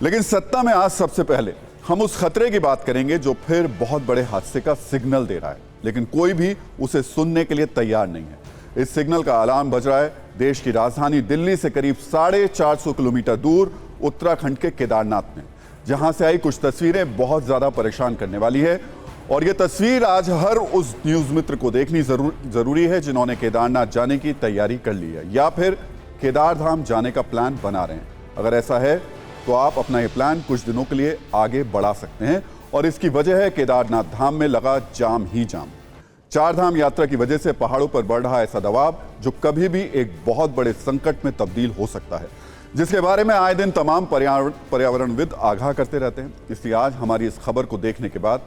लेकिन सत्ता में आज सबसे पहले हम उस खतरे की बात करेंगे जो फिर बहुत बड़े हादसे का सिग्नल दे रहा है, लेकिन कोई भी उसे सुनने के लिए तैयार नहीं है। इस सिग्नल का अलार्म बज रहा है देश की राजधानी दिल्ली से करीब 450 किलोमीटर दूर उत्तराखंड के केदारनाथ में, जहां से आई कुछ तस्वीरें बहुत ज्यादा परेशान करने वाली है। और यह तस्वीर आज हर उस न्यूज मित्र को देखनी जरूरी है जिन्होंने केदारनाथ जाने की तैयारी कर ली है या फिर केदारधाम जाने का प्लान बना रहे हैं। अगर ऐसा है तो आप अपना ये प्लान कुछ दिनों के लिए आगे बढ़ा सकते हैं, और इसकी वजह है केदारनाथ धाम में लगा जाम ही जाम। चार धाम यात्रा की वजह से पहाड़ों पर बढ़ रहा ऐसा दबाव जो कभी भी एक बहुत बड़े संकट में तब्दील हो सकता है, जिसके बारे में आए दिन तमाम पर्यावरणविद आगाह करते रहते हैं। इसलिए आज हमारी इस खबर को देखने के बाद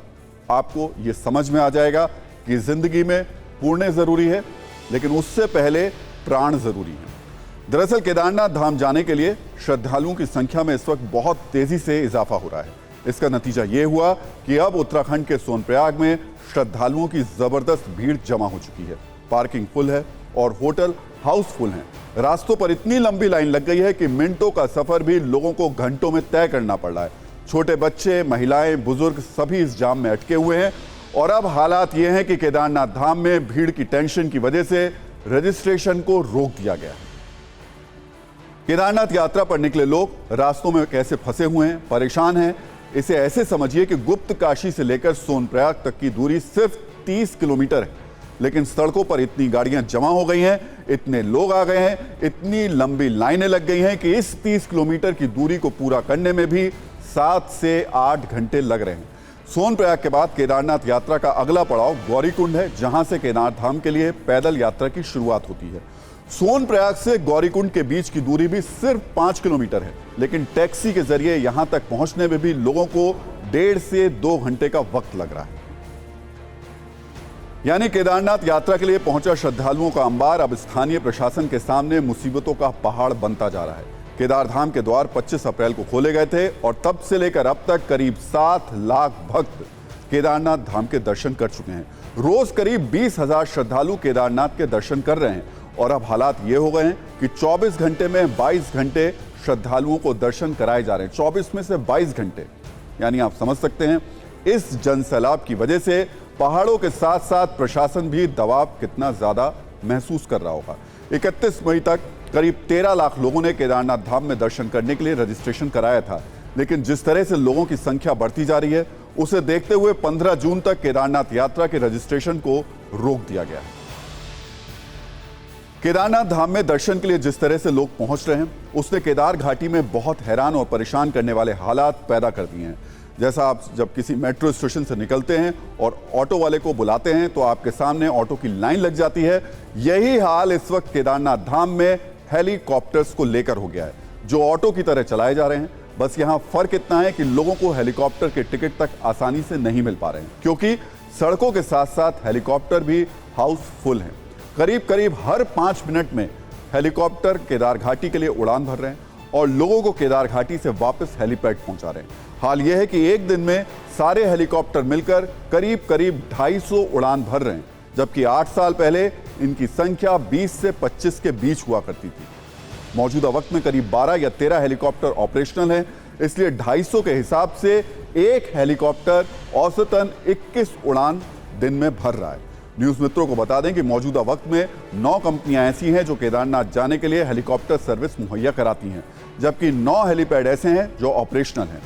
आपको ये समझ में आ जाएगा कि जिंदगी में पुण्य जरूरी है, लेकिन उससे पहले प्राण जरूरी है। दरअसल केदारनाथ धाम जाने के लिए श्रद्धालुओं की संख्या में इस वक्त बहुत तेजी से इजाफा हो रहा है। इसका नतीजा ये हुआ कि अब उत्तराखंड के सोनप्रयाग में श्रद्धालुओं की जबरदस्त भीड़ जमा हो चुकी है। पार्किंग फुल है और होटल हाउसफुल हैं। रास्तों पर इतनी लंबी लाइन लग गई है कि मिनटों का सफर भी लोगों को घंटों में तय करना पड़ रहा है। छोटे बच्चे, महिलाएं, बुजुर्ग सभी इस जाम में अटके हुए हैं। और अब हालात ये हैं कि केदारनाथ धाम में भीड़ की टेंशन की वजह से रजिस्ट्रेशन को रोक दिया गया है। केदारनाथ यात्रा पर निकले लोग रास्तों में कैसे फंसे हुए हैं, परेशान हैं। इसे ऐसे समझिए कि गुप्त काशी से लेकर सोनप्रयाग तक की दूरी सिर्फ 30 किलोमीटर है, लेकिन सड़कों पर इतनी गाड़ियां जमा हो गई हैं, इतने लोग आ गए हैं, इतनी लंबी लाइनें लग गई हैं कि इस 30 किलोमीटर की दूरी को पूरा करने में भी 7 से 8 घंटे लग रहे हैं। सोनप्रयाग के बाद केदारनाथ यात्रा का अगला पड़ाव गौरीकुंड है, जहां से केदारनाथ धाम के लिए पैदल यात्रा की शुरुआत होती है। सोनप्रयाग से गौरीकुंड के बीच की दूरी भी सिर्फ 5 किलोमीटर है, लेकिन टैक्सी के जरिए यहां तक पहुंचने में भी लोगों को 1.5 से 2 घंटे का वक्त लग रहा है। यानी केदारनाथ यात्रा के लिए पहुंचा श्रद्धालुओं का अंबार अब स्थानीय प्रशासन के सामने मुसीबतों का पहाड़ बनता जा रहा है। केदारधाम के द्वार 25 अप्रैल को खोले गए थे और तब से लेकर अब तक करीब 7 लाख भक्त केदारनाथ धाम के दर्शन कर चुके हैं। रोज करीब 20,000 श्रद्धालु केदारनाथ के दर्शन कर रहे हैं। और अब हालात ये हो गए हैं कि 24 घंटे में 22 घंटे श्रद्धालुओं को दर्शन कराए जा रहे हैं। 24 में से 22 घंटे, यानी आप समझ सकते हैं इस जनसैलाब की वजह से पहाड़ों के साथ साथ प्रशासन भी दबाव कितना ज्यादा महसूस कर रहा होगा। 31 मई तक करीब 13 लाख लोगों ने केदारनाथ धाम में दर्शन करने के लिए रजिस्ट्रेशन कराया था, लेकिन जिस तरह से लोगों की संख्या बढ़ती जा रही है उसे देखते हुए 15 जून तक केदारनाथ यात्रा के रजिस्ट्रेशन को रोक दिया गया है। केदारनाथ धाम में दर्शन के लिए जिस तरह से लोग पहुंच रहे हैं उसने केदार घाटी में बहुत हैरान और परेशान करने वाले हालात पैदा कर दिए हैं। जैसा आप जब किसी मेट्रो स्टेशन से निकलते हैं और ऑटो वाले को बुलाते हैं तो आपके सामने ऑटो की लाइन लग जाती है। यही हाल इस वक्त केदारनाथ धाम में हेलीकॉप्टर्स को लेकर हो गया है, जो ऑटो की तरह चलाए जा रहे हैं। बस यहाँ फर्क इतना है कि लोगों को हेलीकॉप्टर के टिकट तक आसानी से नहीं मिल पा रहे हैं, क्योंकि सड़कों के साथ साथ हेलीकॉप्टर भी हाउसफुल हैं। करीब करीब हर 5 मिनट में हेलीकॉप्टर केदार घाटी के लिए उड़ान भर रहे हैं और लोगों को केदार घाटी से वापस हेलीपैड पहुंचा रहे हैं। हाल यह है कि एक दिन में सारे हेलीकॉप्टर मिलकर करीब करीब 250 उड़ान भर रहे हैं, जबकि 8 साल पहले इनकी संख्या 20 से 25 के बीच हुआ करती थी। मौजूदा वक्त में करीब 12 या 13 हेलीकॉप्टर ऑपरेशनल हैं, इसलिए 250 के हिसाब से एक हेलीकॉप्टर औसतन 21 उड़ान दिन में भर रहा है। न्यूज मित्रों को बता दें कि मौजूदा वक्त में 9 कंपनियां ऐसी हैं जो केदारनाथ जाने के लिए हेलीकॉप्टर सर्विस मुहैया कराती हैं, जबकि 9 हेलीपैड ऐसे हैं जो ऑपरेशनल हैं।